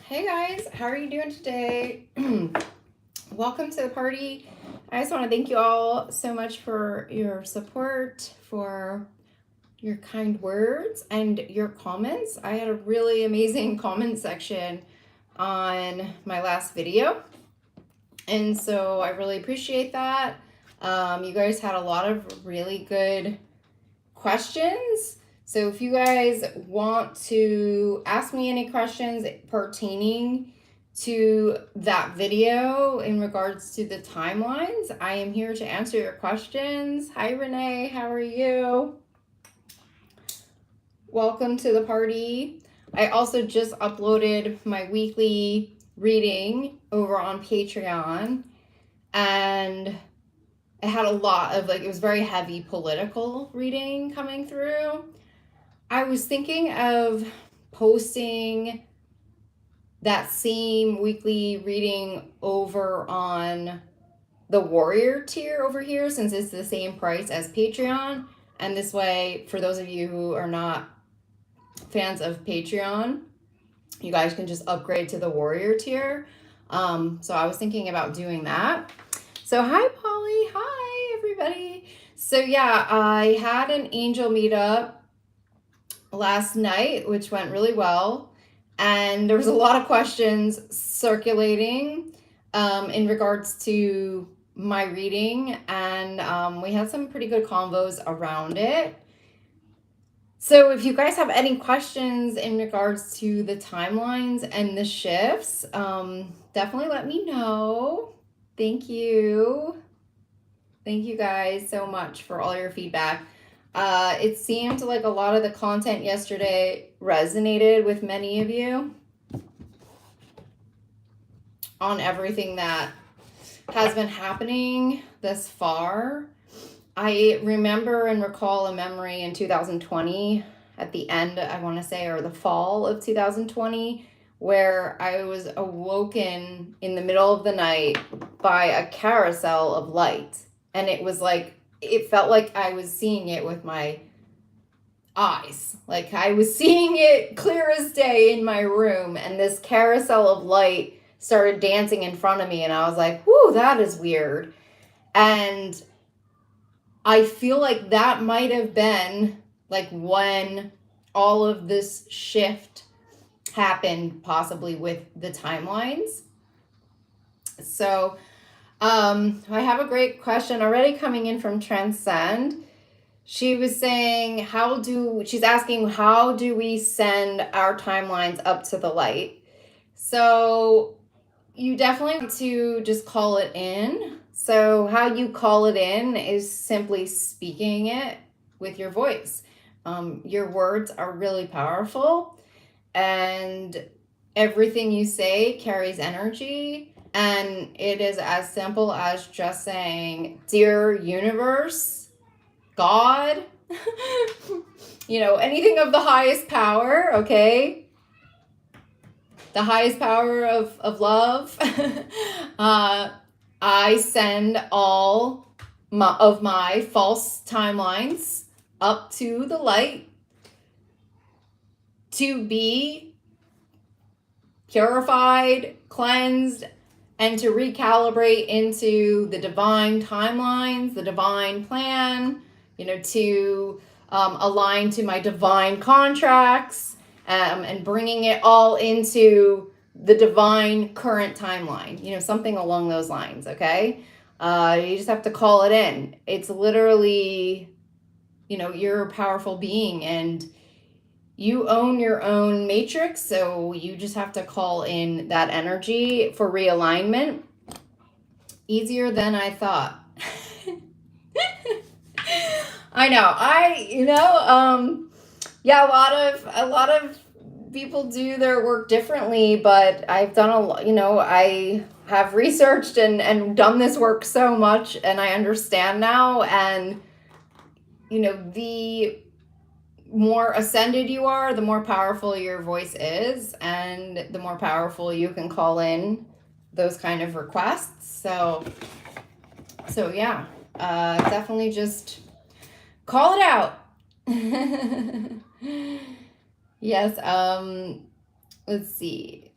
Hey guys, how are you doing today? Welcome to the party. I just want to thank you all so much for your support, for your kind words, and your comments. I had a really amazing comment section on my last video, and so I really appreciate that. You guys had a lot of really good questions. So if you guys want to ask me any questions pertaining to that video in regards to the timelines, I am here to answer your questions. Hi Renee, how are you? Welcome to the party. I also just uploaded my weekly reading over on Patreon, and it had a lot of it was very heavy political reading coming through. I was thinking of posting that same weekly reading over on the warrior tier over here, since it's the same price as Patreon. And this way, for those of you who are not fans of Patreon, you guys can just upgrade to the warrior tier. So I was thinking about doing that. So hi Polly, hi everybody. So yeah, I had an angel meetup last night, which went really well, and there was a lot of questions circulating in regards to my reading, and we had some pretty good convos around it. So if you guys have any questions in regards to the timelines and the shifts, definitely let me know. Thank you. Thank you guys so much for all your feedback. It seemed like a lot of the content yesterday resonated with many of you on everything that has been happening thus far. I remember and recall a memory in 2020 at the end, I want to say, or the fall of 2020, where I was awoken in the middle of the night by a carousel of light. And it was like, it felt like I was seeing it with my eyes. Like I was seeing it clear as day in my room, and this carousel of light started dancing in front of me, and I was like, whoo, that is weird. And I feel like that might have been like when all of this shift happened, possibly with the timelines. So I have a great question already coming in from Transcend. She was saying, she's asking, how do we send our timelines up to the light? So you definitely want to just call it in. So how you call it in is simply speaking it with your voice. Your words are really powerful, and everything you say carries energy. And it is as simple as just saying, "Dear universe, God," anything of the highest power, okay? The highest power of love. I send all of my false timelines up to the light to be purified, cleansed, and to recalibrate into the divine timelines, the divine plan, to align to my divine contracts, and bringing it all into the divine current timeline, something along those lines, okay? You just have to call it in. It's literally, you're a powerful being, and you own your own matrix, so you just have to call in that energy for realignment. Easier than I thought. I know. Yeah, a lot of people do their work differently, but I've done a lot, I have researched and done this work so much, and I understand now. And, the more ascended you are, the more powerful your voice is, and the more powerful you can call in those kind of requests. So yeah, definitely just call it out. Yes. Let's see.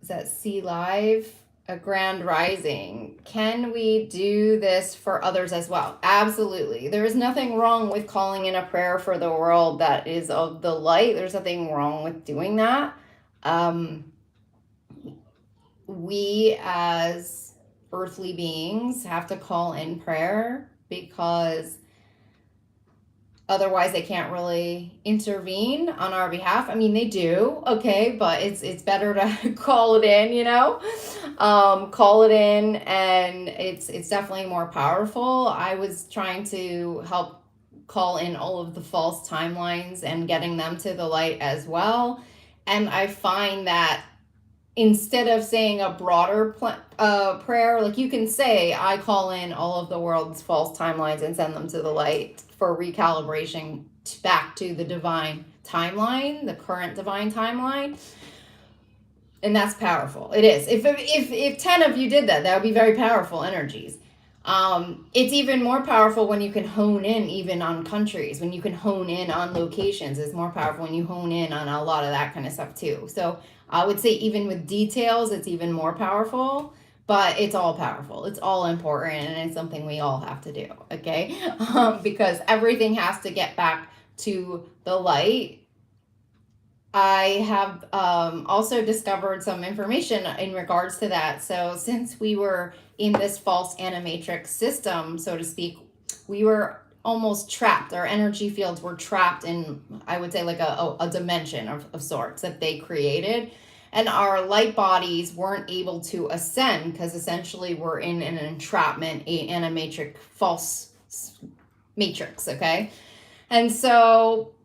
is that See Live? A Grand Rising. Can we do this for others as well? Absolutely. There is nothing wrong with calling in a prayer for the world that is of the light. There's nothing wrong with doing that. We as earthly beings have to call in prayer because otherwise they can't really intervene on our behalf. I mean, they do, okay, but it's better to call it in, call it in, and it's definitely more powerful. I was trying to help call in all of the false timelines and getting them to the light as well, and I find that instead of saying a broader prayer, like you can say, I call in all of the world's false timelines and send them to the light for recalibration back to the divine timeline, the current divine timeline. And that's powerful. It is. If 10 of you did that, that would be very powerful energies. It's even more powerful when you can hone in even on countries, when you can hone in on locations. It's more powerful when you hone in on a lot of that kind of stuff too. So I would say even with details, it's even more powerful, but it's all powerful. It's all important, and it's something we all have to do, okay? Because everything has to get back to the light. I have also discovered some information in regards to that. So since we were in this false animatrix system, so to speak, we were almost trapped. Our energy fields were trapped in, I would say, like a dimension of sorts that they created. And our light bodies weren't able to ascend because essentially we're in an entrapment, a animatrix false matrix, okay? And so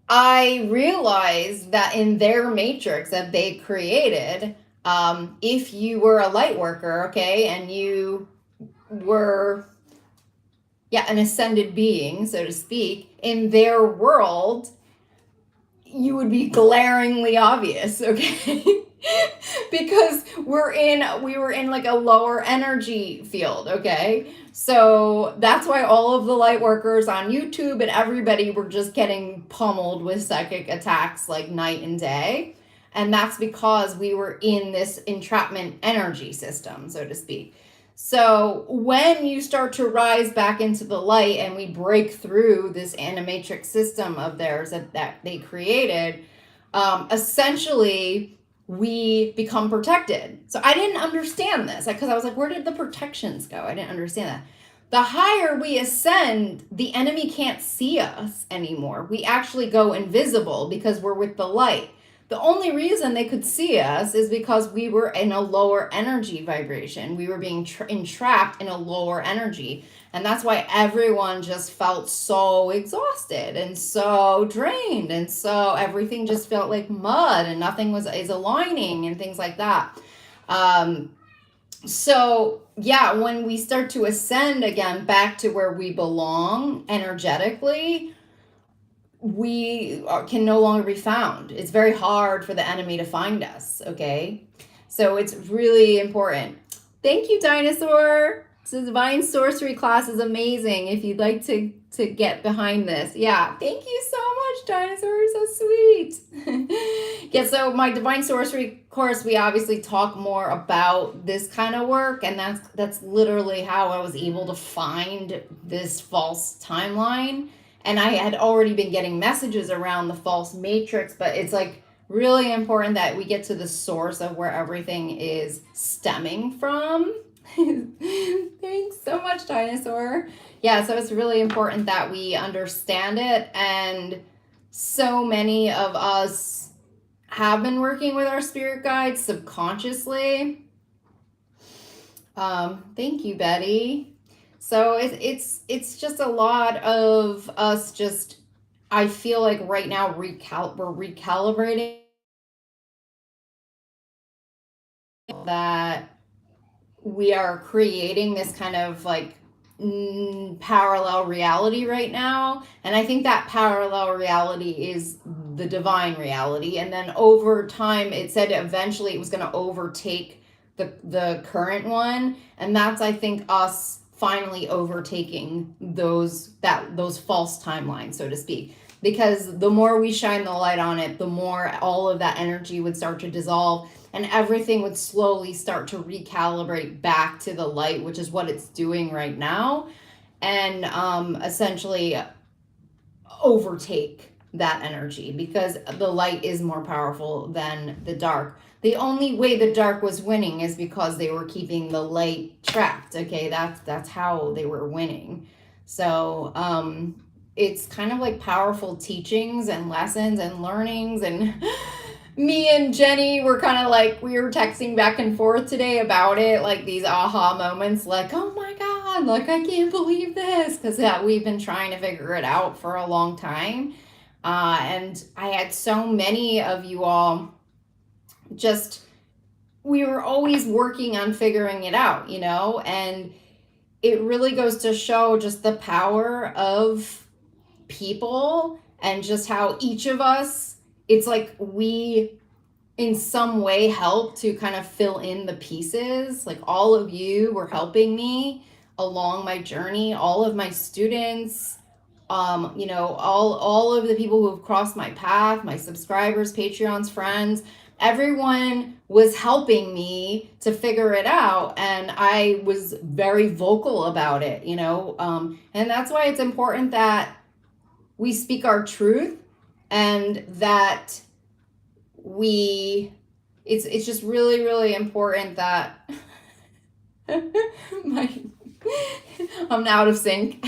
I realized that in their matrix that they created, if you were a light worker, okay, and you were, an ascended being, so to speak, in their world, you would be glaringly obvious, okay? Because we were in like a lower energy field, okay? So that's why all of the light workers on YouTube and everybody were just getting pummeled with psychic attacks like night and day. And that's because we were in this entrapment energy system, so to speak. So when you start to rise back into the light and we break through this animatrix system of theirs that they created, essentially we become protected. So I didn't understand this because I was like, where did the protections go? I didn't understand that. The higher we ascend, the enemy can't see us anymore. We actually go invisible because we're with the light. The only reason they could see us is because we were in a lower energy vibration. We were being entrapped in a lower energy. And that's why everyone just felt so exhausted and so drained. And so everything just felt like mud and nothing is aligning and things like that. So yeah, when we start to ascend again back to where we belong energetically, we can no longer be found. It's very hard for the enemy to find us, okay? So it's really important. Thank you, Dinosaur. The Divine Sorcery class is amazing if you'd like to get behind this. Yeah, thank you so much, Dinosaur. You're so sweet. Yeah, so my Divine Sorcery course, we obviously talk more about this kind of work, and that's literally how I was able to find this false timeline. And I had already been getting messages around the false matrix, but it's like really important that we get to the source of where everything is stemming from. Thanks so much, Dinosaur. Yeah, so it's really important that we understand it. And so many of us have been working with our spirit guides subconsciously. Thank you, Betty. So it's just a lot of us just, I feel like right now we're recalibrating that we are creating this kind of like parallel reality right now. And I think that parallel reality is the divine reality. And then over time, it said eventually it was going to overtake the current one. And that's, I think, us finally overtaking those false timelines, so to speak. because the more we shine the light on it, the more all of that energy would start to dissolve and everything would slowly start to recalibrate back to the light, which is what it's doing right now, and essentially overtake that energy, because the light is more powerful than the dark. The only way the dark was winning is because they were keeping the light trapped. Okay, that's how they were winning. So it's kind of like powerful teachings and lessons and learnings. And me and Jenny were kind of like, we were texting back and forth today about it, like these aha moments, like, oh my God, like I can't believe this, because we've been trying to figure it out for a long time. And I had so many of you all just, we were always working on figuring it out, you know, and it really goes to show just the power of people and just how each of us, it's like we in some way help to kind of fill in the pieces. Like all of you were helping me along my journey, all of my students, you know, all of the people who have crossed my path, my subscribers, Patreons, friends, everyone was helping me to figure it out, and I was very vocal about it, you know, and that's why it's important that we speak our truth, and that it's just really, really important that I'm out of sync.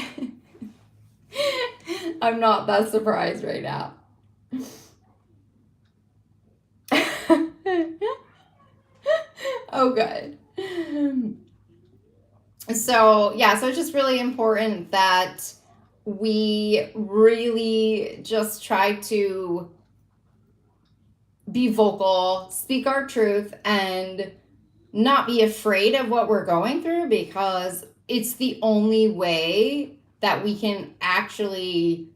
I'm not that surprised right now. Oh, good. So, yeah, so it's just really important that we really just try to be vocal, speak our truth, and not be afraid of what we're going through, because it's the only way that we can actually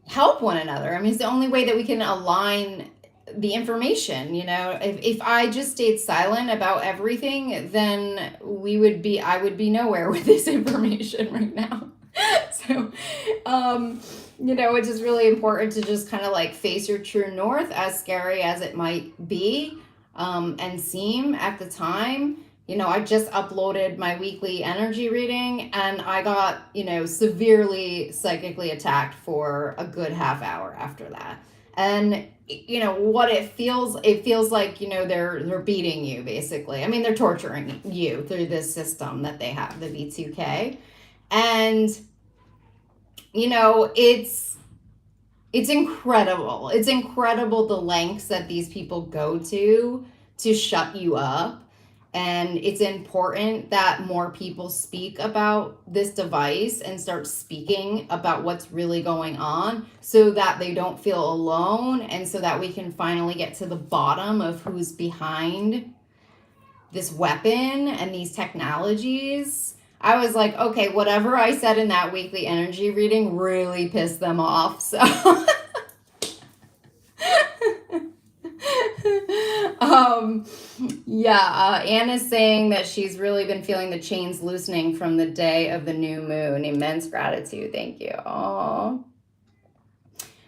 help one another. I mean, it's the only way that we can align the information, you know. If I just stayed silent about everything, then I would be nowhere with this information right now. So, you know, it's just really important to just kind of like face your true north, as scary as it might be, and seem at the time. You know, I just uploaded my weekly energy reading, and I got, you know, severely psychically attacked for a good half hour after that. And you know what it feels like, you know, they're beating you basically. I mean, they're torturing you through this system that they have, the V2K. And you know, it's incredible. It's incredible the lengths that these people go to shut you up. And it's important that more people speak about this device and start speaking about what's really going on, so that they don't feel alone, and so that we can finally get to the bottom of who's behind this weapon and these technologies. I was like, okay, whatever I said in that weekly energy reading really pissed them off. So Anna's saying that she's really been feeling the chains loosening from the day of the new moon. Immense gratitude. Thank you. Aww.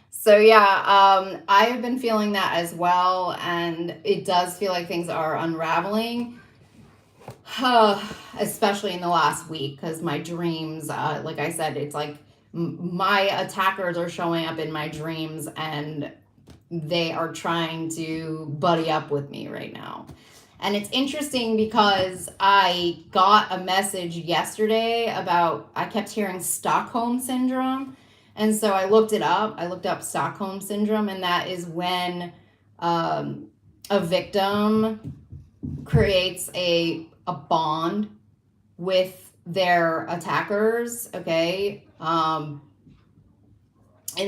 So yeah, I have been feeling that as well, and it does feel like things are unraveling, especially in the last week, because my dreams, like I said, it's like my attackers are showing up in my dreams, and they are trying to buddy up with me right now. And it's interesting because I got a message yesterday about, I kept hearing Stockholm Syndrome. And so I looked it up. I looked up Stockholm Syndrome, and that is when a victim creates a bond with their attackers, okay? And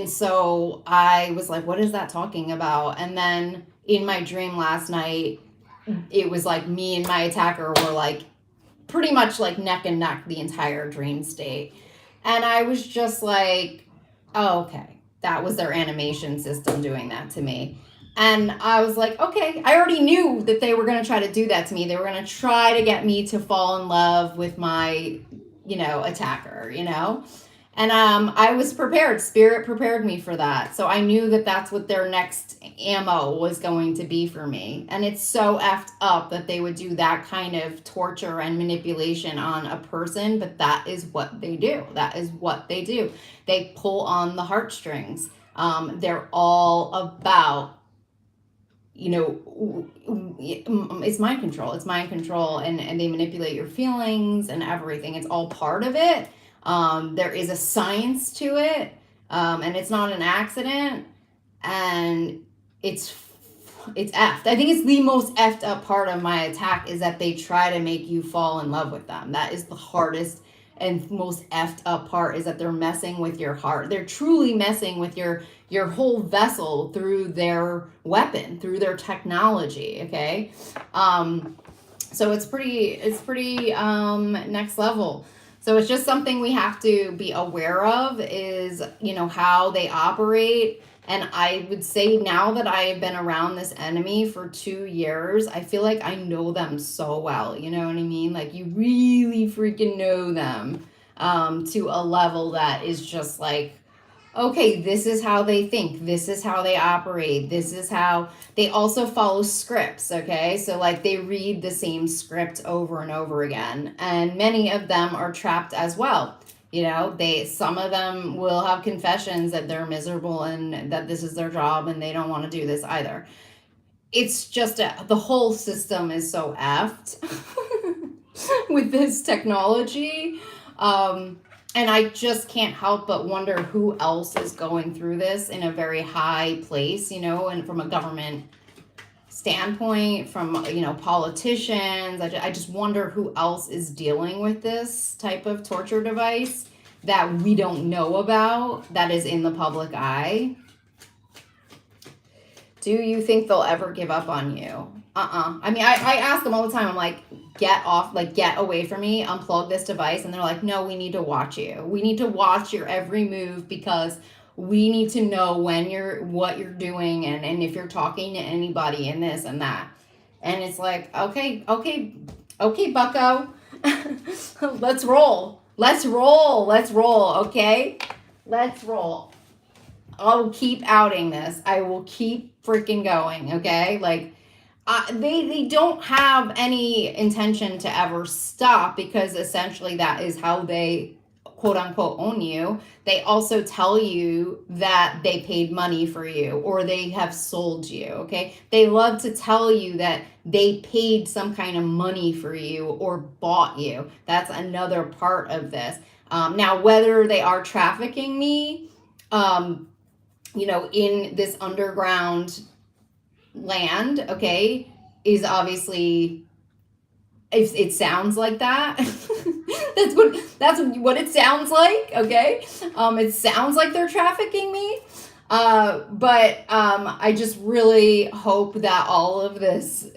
so I was like, what is that talking about? And then in my dream last night, it was like me and my attacker were like pretty much like neck and neck the entire dream state. And I was just like, oh, okay, that was their animation system doing that to me. And I was like, okay, I already knew that they were going to try to do that to me. They were going to try to get me to fall in love with my, you know, attacker, you know? And I was prepared. Spirit prepared me for that. So I knew that that's what their next ammo was going to be for me. And it's so effed up that they would do that kind of torture and manipulation on a person, but that is what they do. That is what they do. They pull on the heartstrings. They're all about, you know, it's mind control. It's mind control, and they manipulate your feelings and everything. It's all part of it. There is a science to it, and it's not an accident, and it's effed. I think it's the most effed up part of my attack is that they try to make you fall in love with them. That is the hardest and most effed up part, is that they're messing with your heart. They're truly messing with your whole vessel through their weapon, through their technology. Okay. So it's pretty next level. So it's just something we have to be aware of, is, you know, how they operate. And I would say now that I have been around this enemy for 2 years, I feel like I know them so well. You know what I mean? Like, you really freaking know them to a level that is just like, okay, this is how they think. This is how they operate. This is how they also follow scripts. Okay. So, like, they read the same script over and over again. And many of them are trapped as well. You know, some of them will have confessions that they're miserable and that this is their job and they don't want to do this either. It's just the whole system is so effed with this technology. And I just can't help but wonder who else is going through this in a very high place, you know, and from a government standpoint, from, you know, politicians. I just wonder who else is dealing with this type of torture device that we don't know about, that is in the public eye. Do you think they'll ever give up on you? I mean, I ask them all the time. I'm like, get off, like, get away from me, unplug this device. And they're like, no, we need to watch you. We need to watch your every move, because we need to know what you're doing, and if you're talking to anybody, and this and that. And it's like, okay, bucko. Let's roll. Okay? Let's roll. I'll keep outing this. I will keep freaking going, okay? Like, they don't have any intention to ever stop, because essentially that is how they, quote unquote, own you. They also tell you that they paid money for you, or they have sold you, okay? They love to tell you that they paid some kind of money for you or bought you. That's another part of this. Now, whether they are trafficking me, you know, in this underground land, okay, is obviously, if it sounds like that. that's what it sounds like, okay? It sounds like they're trafficking me. But I just really hope that all of this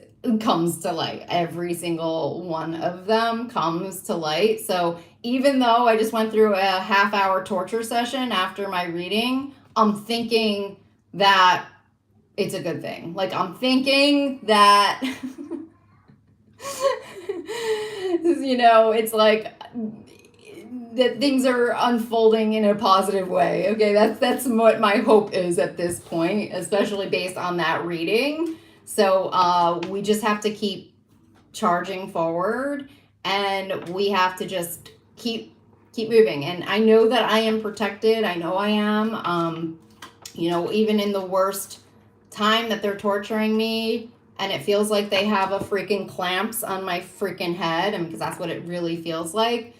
comes to light. Every single one of them comes to light. So even though I just went through a half-hour torture session after my reading, I'm thinking that it's a good thing. Like, I'm thinking that, you know, it's like that things are unfolding in a positive way. Okay, that's what my hope is at this point, especially based on that reading. So we just have to keep charging forward, and we have to just keep moving. And I know that I am protected. I know I am. You know, even in the worst time that they're torturing me, and it feels like they have a freaking clamps on my freaking head, and because that's what it really feels like,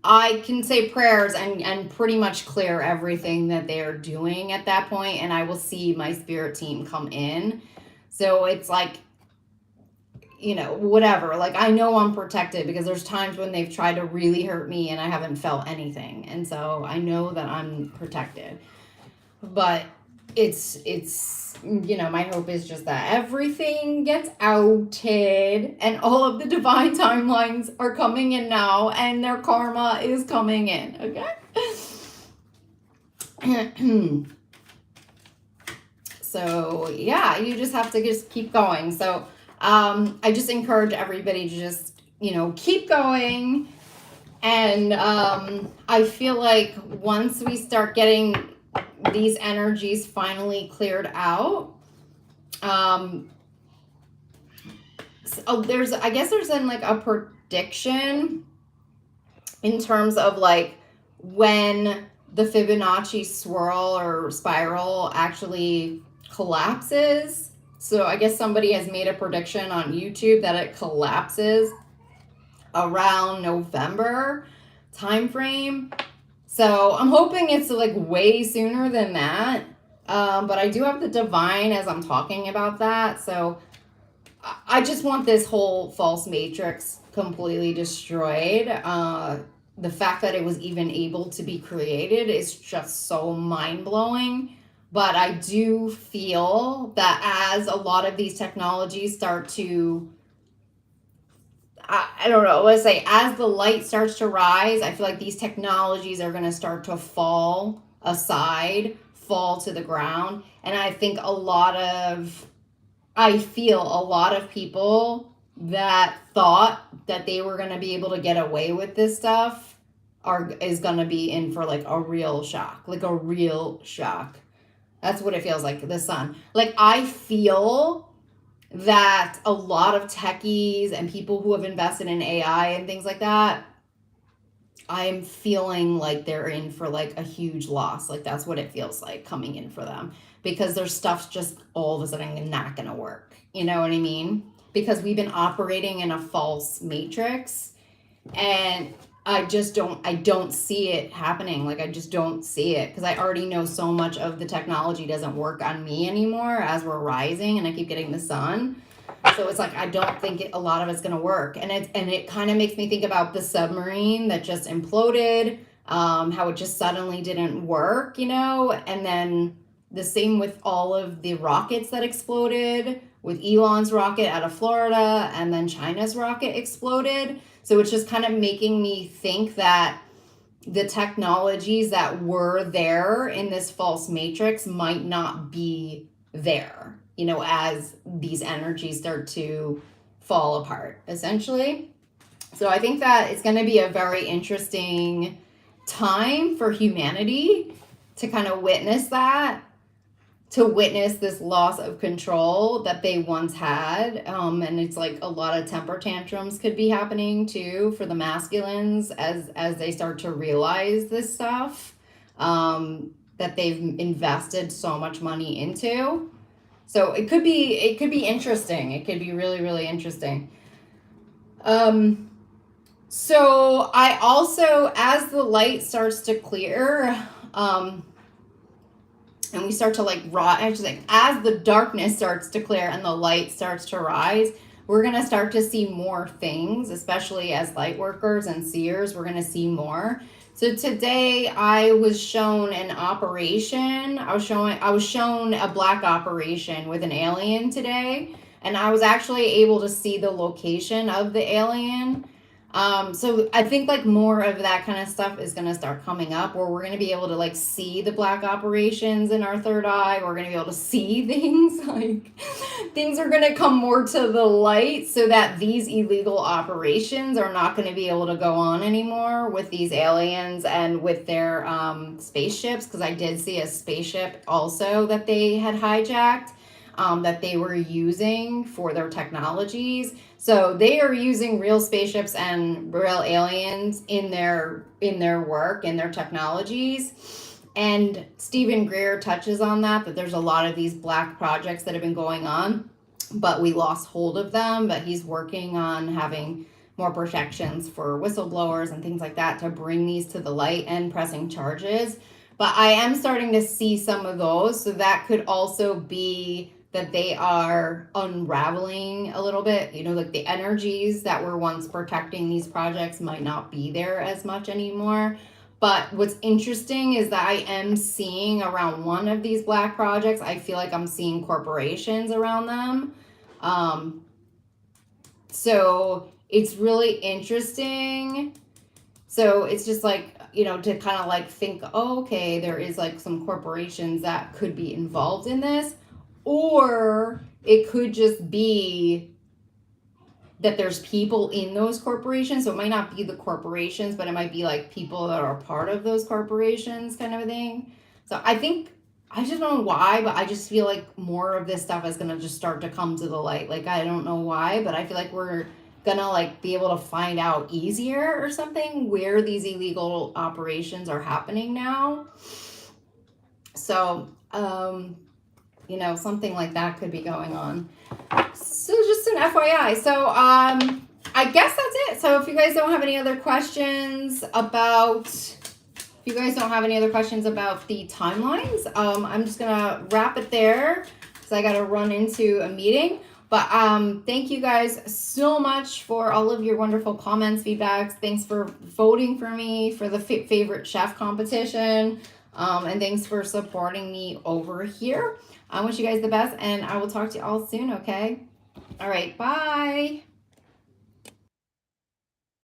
I can say prayers and pretty much clear everything that they are doing at that point, and I will see my spirit team come in. So it's like, you know, whatever. Like, I know I'm protected, because there's times when they've tried to really hurt me and I haven't felt anything. And so I know that I'm protected. But it's you know, my hope is just that everything gets outed, and all of the divine timelines are coming in now, and their karma is coming in, okay? So yeah, you just have to just keep going. So I just encourage everybody to just, you know, keep going. And I feel like once we start getting these energies finally cleared out, there's, I guess there's in like a prediction in terms of like when the Fibonacci swirl or spiral actually collapses. So I guess somebody has made a prediction on YouTube that it collapses around November time frame. So I'm hoping it's like way sooner than that. But I do have the divine as I'm talking about that. So I just want this whole false matrix completely destroyed. The fact that it was even able to be created is just so mind blowing. But I do feel that as a lot of these technologies start to, I don't know, let's say as the light starts to rise, I feel like these technologies are going to start to fall aside, fall to the ground. And I think I feel a lot of people that thought that they were going to be able to get away with this stuff is going to be in for like a real shock, like a real shock. That's what it feels like, the sun. Like I feel that a lot of techies and people who have invested in AI and things like that, I'm feeling like they're in for like a huge loss. Like that's what it feels like coming in for them, because their stuff's just all of a sudden not going to work. You know what I mean? Because we've been operating in a false matrix, and I don't see it happening. Like I just don't see it, because I already know so much of the technology doesn't work on me anymore as we're rising and I keep getting the sun. So it's like I don't think a lot of it's going to work, and it kind of makes me think about the submarine that just imploded, how it just suddenly didn't work, and then the same with all of the rockets that exploded, with Elon's rocket out of Florida, and then China's rocket exploded. So it's just kind of making me think that the technologies that were there in this false matrix might not be there, as these energies start to fall apart, essentially. So I think that it's going to be a very interesting time for humanity to kind of witness that, to witness this loss of control that they once had. And it's like a lot of temper tantrums could be happening too for the masculines as they start to realize this stuff, that they've invested so much money into. So it could be interesting. It could be really, really interesting. So I also, as the light starts to clear, and we start to like as the darkness starts to clear and the light starts to rise, we're going to start to see more things, especially as light workers and seers. We're going to see more. So today I was shown an operation. I was shown a black operation with an alien today, and I was actually able to see the location of the alien. So I think like more of that kind of stuff is going to start coming up, where we're going to be able to like see the black operations in our third eye. We're going to be able to see things, like things are going to come more to the light, so that these illegal operations are not going to be able to go on anymore with these aliens and with their spaceships. Because I did see a spaceship also that they had hijacked, that they were using for their technologies. So they are using real spaceships and real aliens in their work, in their technologies. And Stephen Greer touches on that there's a lot of these black projects that have been going on, but we lost hold of them. But he's working on having more protections for whistleblowers and things like that to bring these to the light, and pressing charges. But I am starting to see some of those. So that could also be that they are unraveling a little bit. Like the energies that were once protecting these projects might not be there as much anymore. But what's interesting is that I am seeing around one of these black projects, I feel like I'm seeing corporations around them. So it's really interesting. So it's just like, to kind of like think, oh, okay, there is like some corporations that could be involved in this. Or it could just be that there's people in those corporations. So it might not be the corporations, but it might be like people that are part of those corporations kind of a thing. So I think, I just don't know why, but I just feel like more of this stuff is going to just start to come to the light. Like, I don't know why, but I feel like we're going to like be able to find out easier or something where these illegal operations are happening now. So, you know, something like that could be going on. So just an FYI. So I guess that's it. So if you guys don't have any other questions about the timelines, I'm just gonna wrap it there because I gotta run into a meeting. But thank you guys so much for all of your wonderful comments, feedbacks. Thanks for voting for me for the favorite chef competition. And thanks for supporting me over here. I wish you guys the best, and I will talk to you all soon, okay? All right, bye.